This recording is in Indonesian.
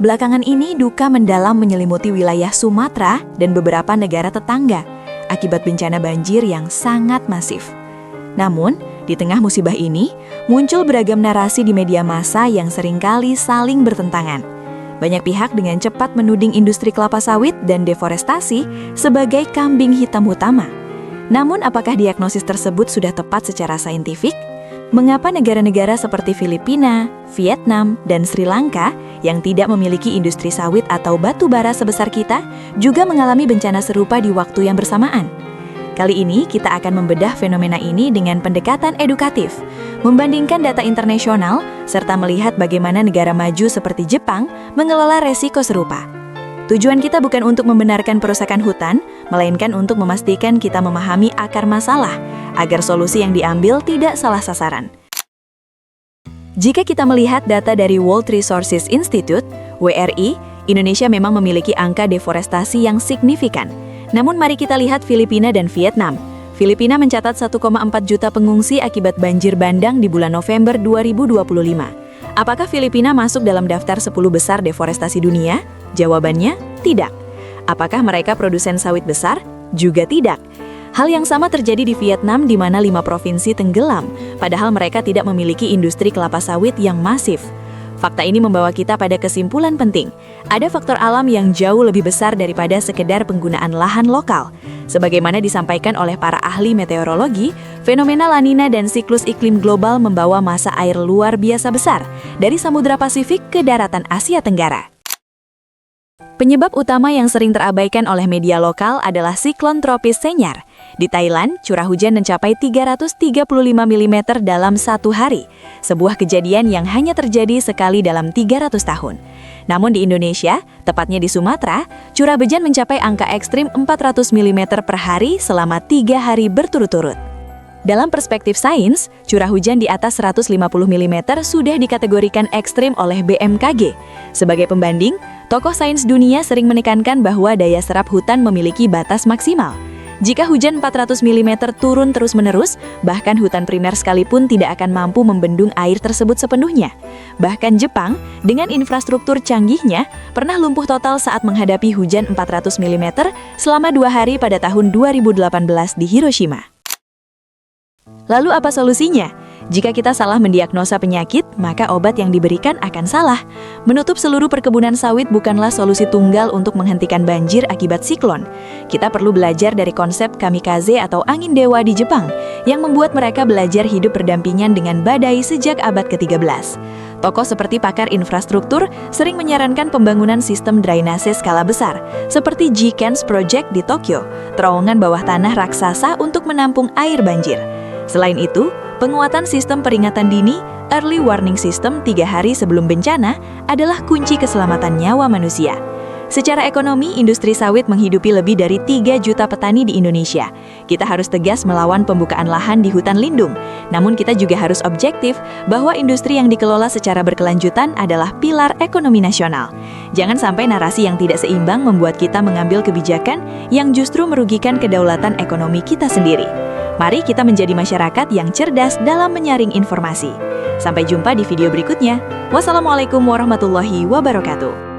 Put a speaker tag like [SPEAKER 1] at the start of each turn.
[SPEAKER 1] Belakangan ini duka mendalam menyelimuti wilayah Sumatera dan beberapa negara tetangga akibat bencana banjir yang sangat masif. Namun, di tengah musibah ini, muncul beragam narasi di media massa yang seringkali saling bertentangan. Banyak pihak dengan cepat menuding industri kelapa sawit dan deforestasi sebagai kambing hitam utama. Namun, apakah diagnosis tersebut sudah tepat secara saintifik? Mengapa negara-negara seperti Filipina, Vietnam, dan Sri Lanka yang tidak memiliki industri sawit atau batu bara sebesar kita juga mengalami bencana serupa di waktu yang bersamaan? Kali ini kita akan membedah fenomena ini dengan pendekatan edukatif, membandingkan data internasional, serta melihat bagaimana negara maju seperti Jepang mengelola resiko serupa. Tujuan kita bukan untuk membenarkan perusakan hutan, melainkan untuk memastikan kita memahami akar masalah, agar solusi yang diambil tidak salah sasaran. Jika kita melihat data dari World Resources Institute, WRI, Indonesia memang memiliki angka deforestasi yang signifikan. Namun mari kita lihat Filipina dan Vietnam. Filipina mencatat 1,4 juta pengungsi akibat banjir bandang di bulan November 2025. Apakah Filipina masuk dalam daftar 10 besar deforestasi dunia? Jawabannya, tidak. Apakah mereka produsen sawit besar? Juga tidak. Hal yang sama terjadi di Vietnam di mana 5 provinsi tenggelam, padahal mereka tidak memiliki industri kelapa sawit yang masif. Fakta ini membawa kita pada kesimpulan penting. Ada faktor alam yang jauh lebih besar daripada sekedar penggunaan lahan lokal. Sebagaimana disampaikan oleh para ahli meteorologi, fenomena La Nina dan siklus iklim global membawa massa air luar biasa besar dari Samudra Pasifik ke daratan Asia Tenggara. Penyebab utama yang sering terabaikan oleh media lokal adalah siklon tropis Senyar. Di Thailand, curah hujan mencapai 335 mm dalam satu hari, sebuah kejadian yang hanya terjadi sekali dalam 300 tahun. Namun di Indonesia, tepatnya di Sumatera, curah hujan mencapai angka ekstrim 400 mm per hari selama 3 hari berturut-turut. Dalam perspektif sains, curah hujan di atas 150 mm sudah dikategorikan ekstrim oleh BMKG. Sebagai pembanding, tokoh sains dunia sering menekankan bahwa daya serap hutan memiliki batas maksimal. Jika hujan 400 mm turun terus-menerus, bahkan hutan primer sekalipun tidak akan mampu membendung air tersebut sepenuhnya. Bahkan Jepang, dengan infrastruktur canggihnya, pernah lumpuh total saat menghadapi hujan 400 mm selama 2 hari pada tahun 2018 di Hiroshima. Lalu apa solusinya? Jika kita salah mendiagnosa penyakit, maka obat yang diberikan akan salah. Menutup seluruh perkebunan sawit bukanlah solusi tunggal untuk menghentikan banjir akibat siklon. Kita perlu belajar dari konsep kamikaze atau angin dewa di Jepang, yang membuat mereka belajar hidup berdampingan dengan badai sejak abad ke-13. Tokoh seperti pakar infrastruktur sering menyarankan pembangunan sistem drainase skala besar, seperti G-Kens Project di Tokyo, terowongan bawah tanah raksasa untuk menampung air banjir. Selain itu, penguatan sistem peringatan dini, early warning system 3 hari sebelum bencana adalah kunci keselamatan nyawa manusia. Secara ekonomi, industri sawit menghidupi lebih dari 3 juta petani di Indonesia. Kita harus tegas melawan pembukaan lahan di hutan lindung. Namun kita juga harus objektif bahwa industri yang dikelola secara berkelanjutan adalah pilar ekonomi nasional. Jangan sampai narasi yang tidak seimbang membuat kita mengambil kebijakan yang justru merugikan kedaulatan ekonomi kita sendiri. Mari kita menjadi masyarakat yang cerdas dalam menyaring informasi. Sampai jumpa di video berikutnya. Wassalamualaikum warahmatullahi wabarakatuh.